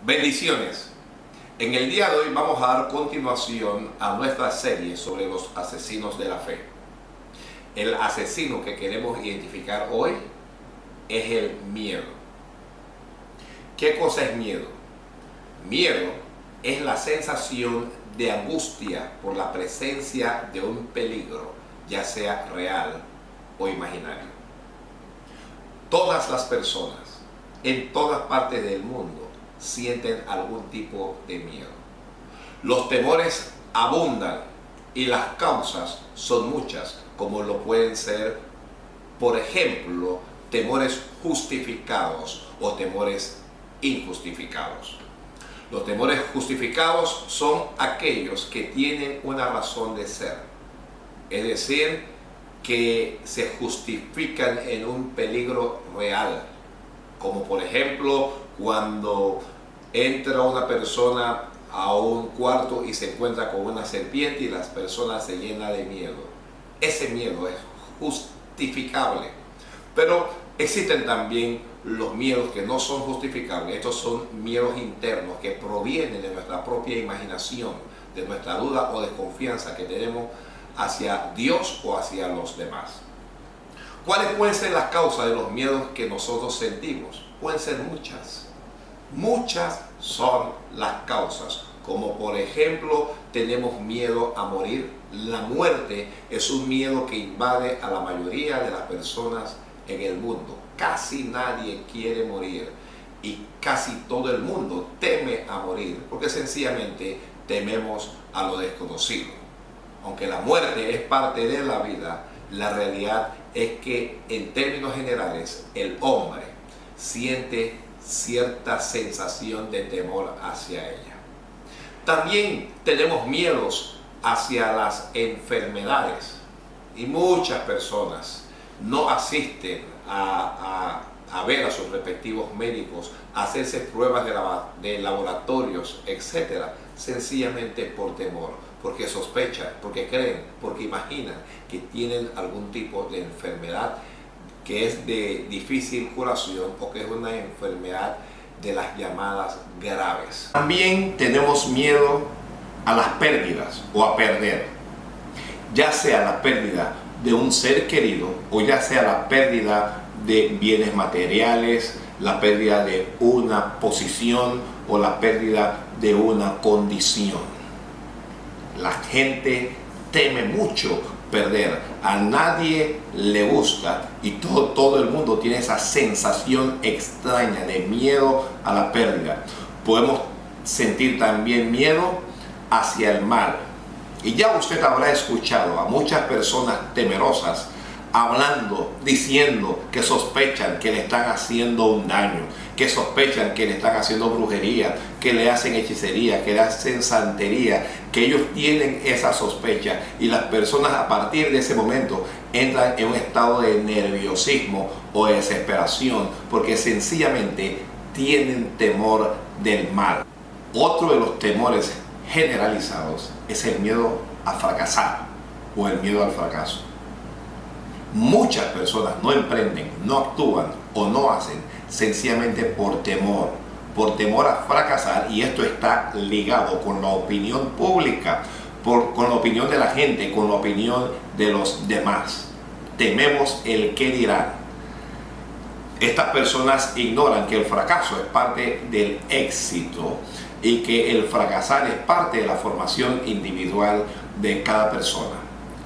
Bendiciones. En el día de hoy vamos a dar continuación a nuestra serie sobre los asesinos de la fe. El asesino que queremos identificar hoy es el miedo. ¿Qué cosa es miedo? Miedo es la sensación de angustia por la presencia de un peligro, ya sea real o imaginario. Todas las personas en todas partes del mundo sienten algún tipo de miedo. Los temores abundan y las causas son muchas, como lo pueden ser, por ejemplo, temores justificados o temores injustificados. Los temores justificados son aquellos que tienen una razón de ser, es decir, que se justifican en un peligro real, como por ejemplo cuando entra una persona a un cuarto y se encuentra con una serpiente y las personas se llenan de miedo. Ese miedo es justificable, pero existen también los miedos que no son justificables. Estos son miedos internos que provienen de nuestra propia imaginación, de nuestra duda o desconfianza que tenemos hacia Dios o hacia los demás. ¿Cuáles pueden ser las causas de los miedos que nosotros sentimos? Pueden ser muchas. Muchas son las causas, como por ejemplo tenemos miedo a morir. La muerte es un miedo que invade a la mayoría de las personas en el mundo. Casi nadie quiere morir y casi todo el mundo teme a morir porque sencillamente tememos a lo desconocido. Aunque la muerte es parte de la vida, la realidad es que en términos generales el hombre siente cierta sensación de temor hacia ella. También tenemos miedos hacia las enfermedades y muchas personas no asisten a ver a sus respectivos médicos, a hacerse pruebas de laboratorios, etcétera, sencillamente por temor, porque sospechan, porque creen, porque imaginan que tienen algún tipo de enfermedad que es de difícil curación o que es una enfermedad de las llamadas graves. También tenemos miedo a las pérdidas o a perder, ya sea la pérdida de un ser querido o ya sea la pérdida de bienes materiales, la pérdida de una posición o la pérdida de una condición. La gente teme mucho perder, a nadie le gusta y todo el mundo tiene esa sensación extraña de miedo a la pérdida. Podemos sentir también miedo hacia el mal. Y ya usted habrá escuchado a muchas personas temerosas hablando, diciendo que sospechan que le están haciendo un daño, que sospechan que le están haciendo brujería, que le hacen hechicería, que le hacen santería, que ellos tienen esa sospecha y las personas a partir de ese momento entran en un estado de nerviosismo o de desesperación porque sencillamente tienen temor del mal. Otro de los temores generalizados es el miedo a fracasar o el miedo al fracaso. Muchas personas no emprenden, no actúan o no hacen sencillamente por temor a fracasar, y esto está ligado con la opinión pública, con la opinión de la gente, con la opinión de los demás. Tememos el qué dirán. Estas personas ignoran que el fracaso es parte del éxito y que el fracasar es parte de la formación individual de cada persona.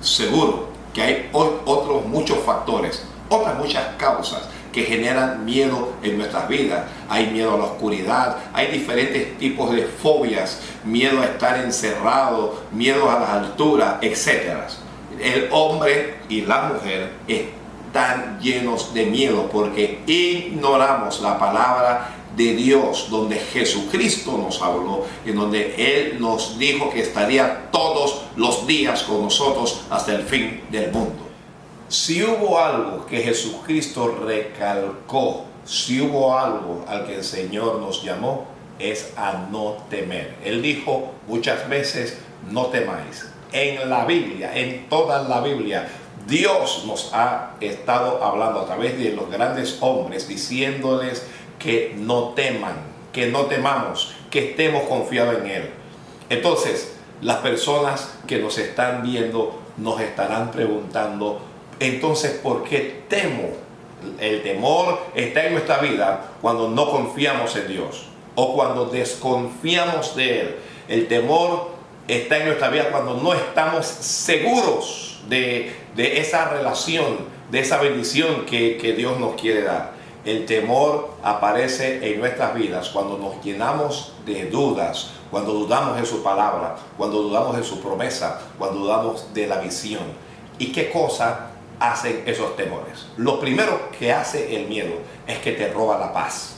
Seguro que hay otros muchos factores, otras muchas causas que generan miedo en nuestras vidas. Hay miedo a la oscuridad, hay diferentes tipos de fobias, miedo a estar encerrado, miedo a las alturas, etc. El hombre y la mujer están llenos de miedo porque ignoramos la palabra de Dios, donde Jesucristo nos habló, en donde Él nos dijo que estaría todos los días con nosotros hasta el fin del mundo. Si hubo algo que Jesucristo recalcó, si hubo algo al que el Señor nos llamó, es a no temer. Él dijo muchas veces, no temáis. En la Biblia, en toda la Biblia, Dios nos ha estado hablando a través de los grandes hombres, diciéndoles que no teman, que no temamos, que estemos confiados en Él. Entonces, las personas que nos están viendo nos estarán preguntando, entonces, ¿por qué temo? El temor está en nuestra vida cuando no confiamos en Dios o cuando desconfiamos de Él. El temor está en nuestra vida cuando no estamos seguros de esa relación, de esa bendición que Dios nos quiere dar. El temor aparece en nuestras vidas cuando nos llenamos de dudas, cuando dudamos de su palabra, cuando dudamos de su promesa, cuando dudamos de la visión. ¿Y qué cosa hacen esos temores? Lo primero que hace el miedo es que te roba la paz.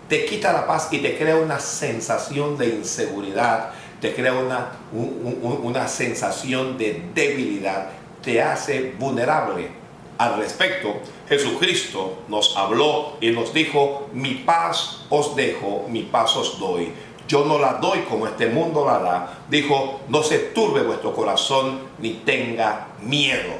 Te quita la paz y te crea una sensación de inseguridad, te crea una sensación de debilidad, te hace vulnerable. Al respecto, Jesucristo nos habló y nos dijo, mi paz os dejo, mi paz os doy. Yo no la doy como este mundo la da. Dijo, no se turbe vuestro corazón ni tenga miedo.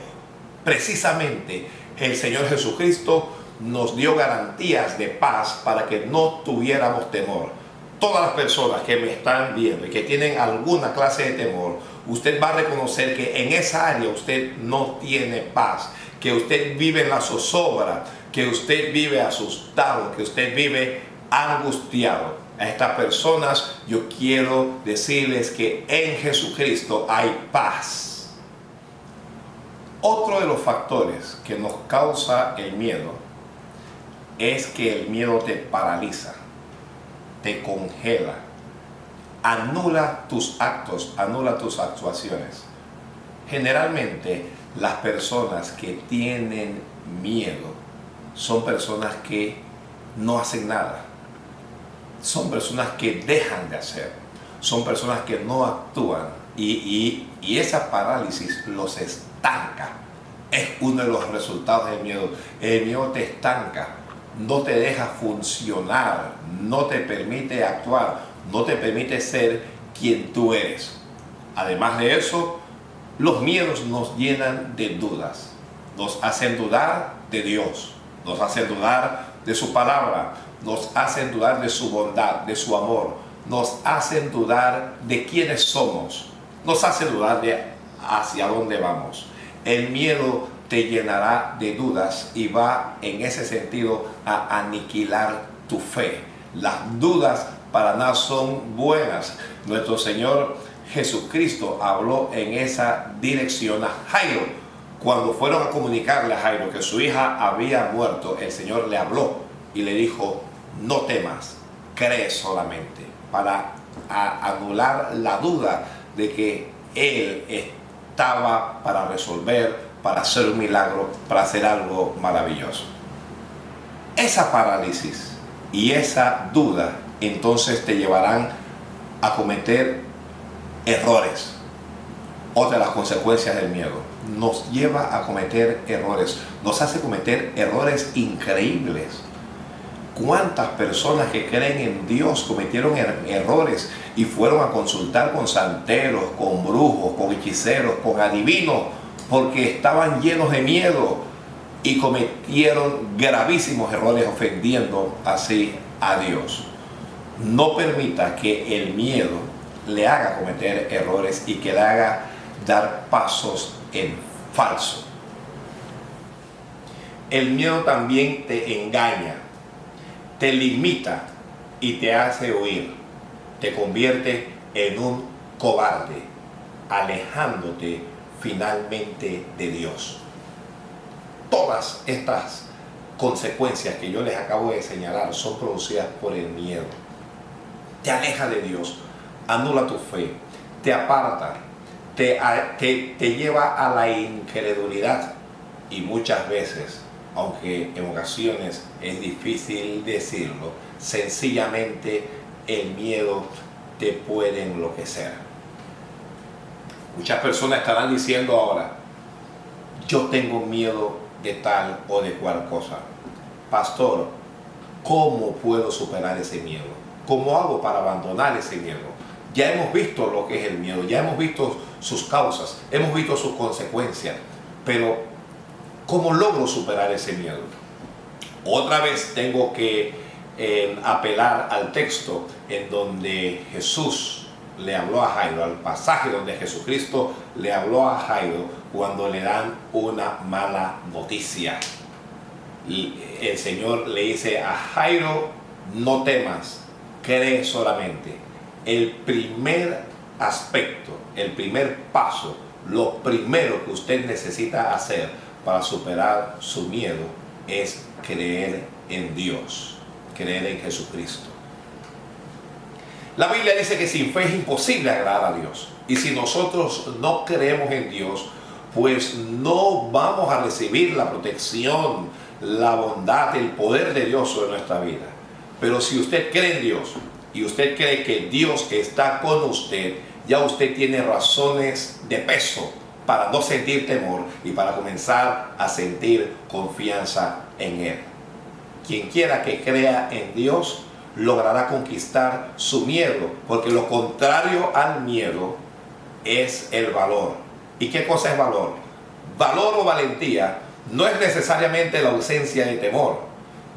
Precisamente el Señor Jesucristo nos dio garantías de paz para que no tuviéramos temor. Todas las personas que me están viendo y que tienen alguna clase de temor, usted va a reconocer que en esa área usted no tiene paz, que usted vive en la zozobra, que usted vive asustado, que usted vive angustiado. A estas personas yo quiero decirles que en Jesucristo hay paz. Otro de los factores que nos causa el miedo es que el miedo te paraliza, te congela, anula tus actos, anula tus actuaciones. Generalmente las personas que tienen miedo son personas que no hacen nada, son personas que dejan de hacer, son personas que no actúan y esa parálisis los estanca. Es uno de los resultados del miedo. El miedo te estanca, no te deja funcionar, no te permite actuar, no te permite ser quien tú eres. Además de eso, los miedos nos llenan de dudas, nos hacen dudar de Dios, nos hacen dudar de su palabra, nos hacen dudar de su bondad, de su amor, nos hacen dudar de quiénes somos, nos hacen dudar de hacia dónde vamos. El miedo te llenará de dudas y va en ese sentido a aniquilar tu fe. Las dudas para nada son buenas. Nuestro Señor Jesucristo habló en esa dirección a Jairo. Cuando fueron a comunicarle a Jairo que su hija había muerto, el Señor le habló y le dijo, no temas, cree solamente, para anular la duda de que Él estaba para resolver, para hacer un milagro, para hacer algo maravilloso. Esa parálisis y esa duda entonces te llevarán a cometer errores. Otra de las consecuencias del miedo nos lleva a cometer errores, nos hace cometer errores increíbles. ¿Cuántas personas que creen en Dios cometieron errores y fueron a consultar con santeros, con brujos, con hechiceros, con adivinos, porque estaban llenos de miedo y cometieron gravísimos errores ofendiendo así a Dios? No permita que el miedo le haga cometer errores y que le haga dar pasos en falso. El miedo también te engaña, te limita y te hace huir, te convierte en un cobarde, alejándote finalmente de Dios. Todas estas consecuencias que yo les acabo de señalar son producidas por el miedo. Te aleja de Dios, anula tu fe, te aparta, te lleva a la incredulidad y muchas veces, aunque en ocasiones es difícil decirlo, sencillamente el miedo te puede enloquecer. Muchas personas estarán diciendo ahora, yo tengo miedo de tal o de cual cosa. Pastor, ¿cómo puedo superar ese miedo? ¿Cómo hago para abandonar ese miedo? Ya hemos visto lo que es el miedo, ya hemos visto sus causas, hemos visto sus consecuencias, pero ¿cómo logro superar ese miedo? Otra vez tengo que en apelar al texto en donde Jesús le habló a Jairo, al pasaje donde Jesucristo le habló a Jairo cuando le dan una mala noticia. Y el Señor le dice a Jairo: no temas, cree solamente. El primer aspecto, el primer paso, lo primero que usted necesita hacer para superar su miedo es creer en Dios, creer en Jesucristo. La Biblia dice que sin fe es imposible agradar a Dios. Y si nosotros no creemos en Dios, pues no vamos a recibir la protección, la bondad, el poder de Dios sobre nuestra vida. Pero si usted cree en Dios y usted cree que Dios está con usted, ya usted tiene razones de peso para no sentir temor y para comenzar a sentir confianza en Él. Quien quiera que crea en Dios logrará conquistar su miedo, porque lo contrario al miedo es el valor. ¿Y qué cosa es valor? Valor o valentía no es necesariamente la ausencia de temor.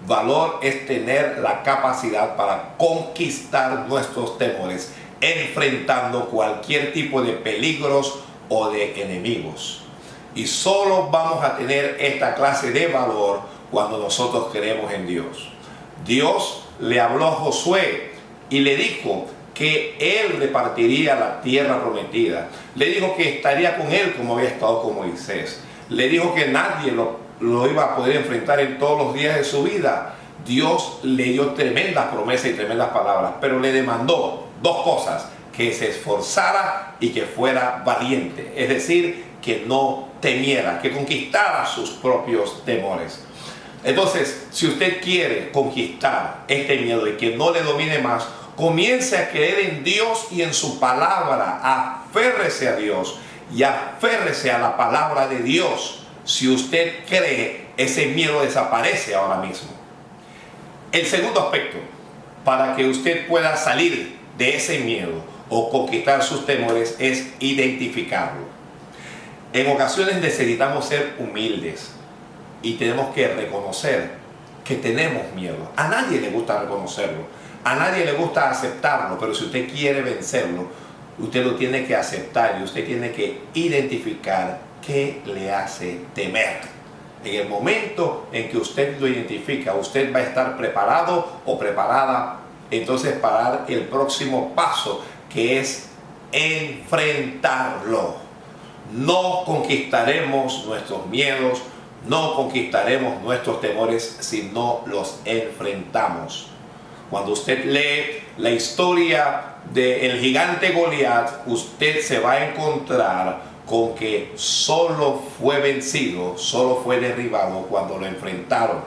Valor es tener la capacidad para conquistar nuestros temores, enfrentando cualquier tipo de peligros o de enemigos. Y solo vamos a tener esta clase de valor cuando nosotros creemos en Dios. Dios le habló a Josué y le dijo que él repartiría la tierra prometida. Le dijo que estaría con él como había estado con Moisés. Le dijo que nadie lo iba a poder enfrentar en todos los días de su vida. Dios le dio tremendas promesas y tremendas palabras, pero le demandó dos cosas: que se esforzara y que fuera valiente. Es decir, que no temiera, que conquistara sus propios temores. Entonces, si usted quiere conquistar este miedo y que no le domine más, comience a creer en Dios y en su palabra. Aférrese a Dios y aférrese a la palabra de Dios. Si usted cree, ese miedo desaparece ahora mismo. El segundo aspecto, para que usted pueda salir de ese miedo o conquistar sus temores, es identificarlo. En ocasiones necesitamos ser humildes y tenemos que reconocer que tenemos miedo. A nadie le gusta reconocerlo, a nadie le gusta aceptarlo, pero si usted quiere vencerlo, usted lo tiene que aceptar y usted tiene que identificar qué le hace temer. En el momento en que usted lo identifica, usted va a estar preparado o preparada entonces para dar el próximo paso, que es enfrentarlo. No conquistaremos nuestros miedos, no conquistaremos nuestros temores si no los enfrentamos. Cuando usted lee la historia del gigante Goliat, usted se va a encontrar con que solo fue vencido, solo fue derribado cuando lo enfrentaron.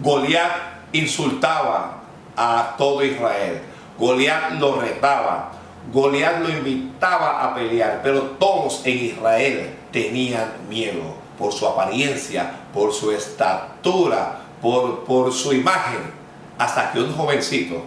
Goliat insultaba a todo Israel. Goliat lo retaba. Goliat lo invitaba a pelear, pero todos en Israel tenían miedo por su apariencia, por su estatura, por su imagen, hasta que un jovencito,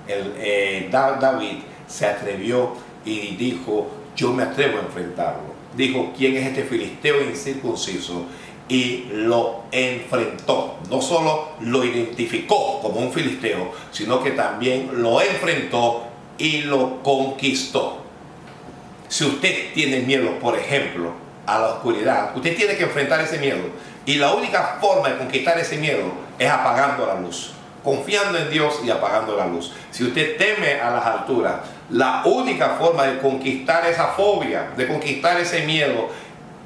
David, se atrevió y dijo: yo me atrevo a enfrentarlo. Dijo: ¿quién es este filisteo incircunciso? Y lo enfrentó. No solo lo identificó como un filisteo, sino que también lo enfrentó y lo conquistó. Si usted tiene miedo, por ejemplo, a la oscuridad, usted tiene que enfrentar ese miedo. Y la única forma de conquistar ese miedo es apagando la luz, confiando en Dios y apagando la luz. Si usted teme a las alturas, la única forma de conquistar esa fobia, de conquistar ese miedo,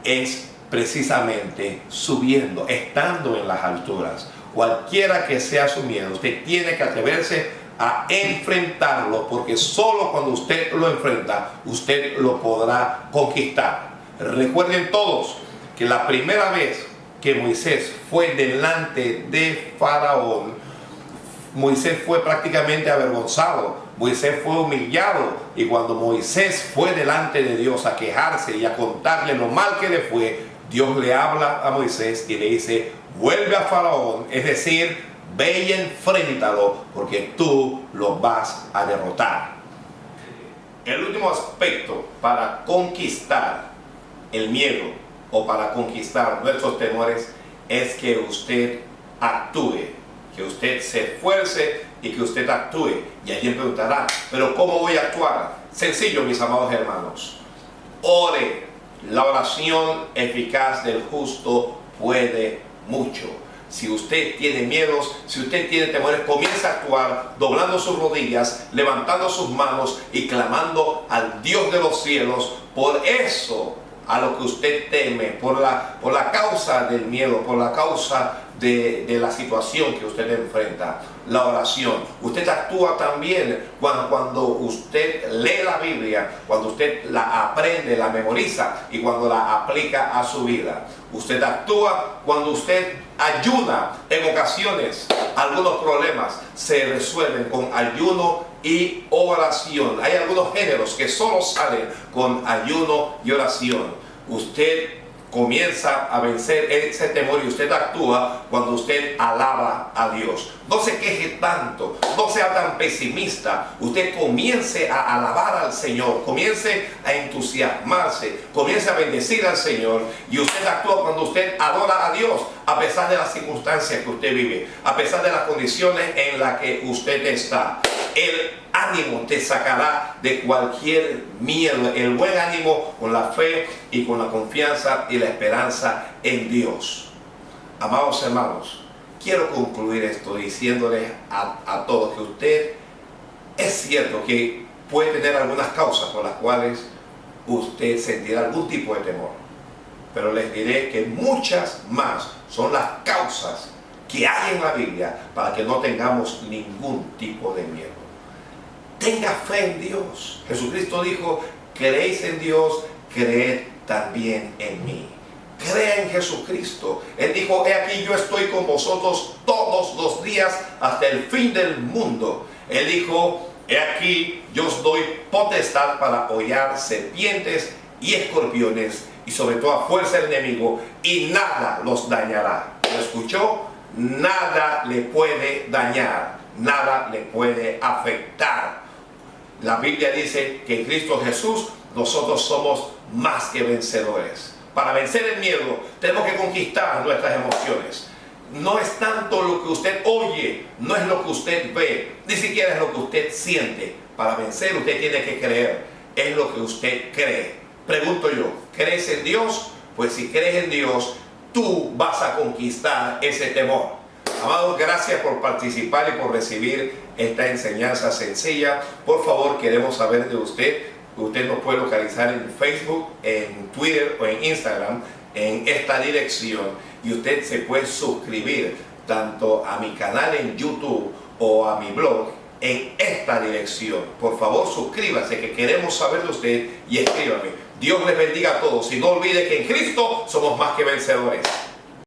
es precisamente subiendo, estando en las alturas. Cualquiera que sea su miedo, usted tiene que atreverse a enfrentarlo, porque solo cuando usted lo enfrenta, usted lo podrá conquistar. Recuerden todos que la primera vez que Moisés fue delante de Faraón, Moisés fue prácticamente avergonzado, Moisés fue humillado, y cuando Moisés fue delante de Dios a quejarse y a contarle lo mal que le fue, Dios le habla a Moisés y le dice: vuelve a Faraón, es decir, ve y enfréntalo, porque tú lo vas a derrotar. El último aspecto para conquistar el miedo o para conquistar nuestros temores es que usted actúe, que usted se esfuerce y que usted actúe. Y alguien preguntará, ¿pero cómo voy a actuar? Sencillo, mis amados hermanos. Ore. La oración eficaz del justo puede mucho. Si usted tiene miedos, si usted tiene temores, comience a actuar doblando sus rodillas, levantando sus manos y clamando al Dios de los cielos por eso a lo que usted teme, por la causa del miedo, por la causa de la situación que usted enfrenta. La oración. Usted actúa también cuando usted lee la Biblia, cuando usted la aprende, la memoriza y cuando la aplica a su vida. Usted actúa cuando usted ayuna. En ocasiones algunos problemas se resuelven con ayuno y oración. Hay algunos géneros que solo salen con ayuno y oración. Usted comienza a vencer ese temor y usted actúa cuando usted alaba a Dios. No se queje tanto, no sea tan pesimista. Usted comience a alabar al Señor, comience a entusiasmarse, comience a bendecir al Señor, y usted actúa cuando usted adora a Dios a pesar de las circunstancias que usted vive, a pesar de las condiciones en las que usted está. El ánimo te sacará de cualquier miedo, el buen ánimo con la fe y con la confianza y la esperanza en Dios. Amados hermanos, quiero concluir esto diciéndoles a todos que usted, es cierto que puede tener algunas causas por las cuales usted sentirá algún tipo de temor, pero les diré que muchas más son las causas que hay en la Biblia para que no tengamos ningún tipo de miedo. Tenga fe en Dios. Jesucristo dijo, creéis en Dios, creed también en mí. Crea en Jesucristo. Él dijo, he aquí yo estoy con vosotros todos los días hasta el fin del mundo. Él dijo, he aquí yo os doy potestad para hollar serpientes y escorpiones y sobre toda fuerza del enemigo, y nada los dañará. ¿Lo escuchó? Nada le puede dañar, nada le puede afectar. La Biblia dice que en Cristo Jesús nosotros somos más que vencedores. Para vencer el miedo tenemos que conquistar nuestras emociones. No es tanto lo que usted oye, no es lo que usted ve, ni siquiera es lo que usted siente. Para vencer usted tiene que creer, es lo que usted cree. Pregunto yo, ¿crees en Dios? Pues si crees en Dios, tú vas a conquistar ese temor. Amados, gracias por participar y por recibir esta enseñanza sencilla. Por favor, queremos saber de usted. Usted nos puede localizar en Facebook, en Twitter o en Instagram en esta dirección, y usted se puede suscribir tanto a mi canal en YouTube o a mi blog en esta dirección. Por favor, suscríbase, que queremos saber de usted, y escríbame. Dios les bendiga a todos y no olvide que en Cristo somos más que vencedores.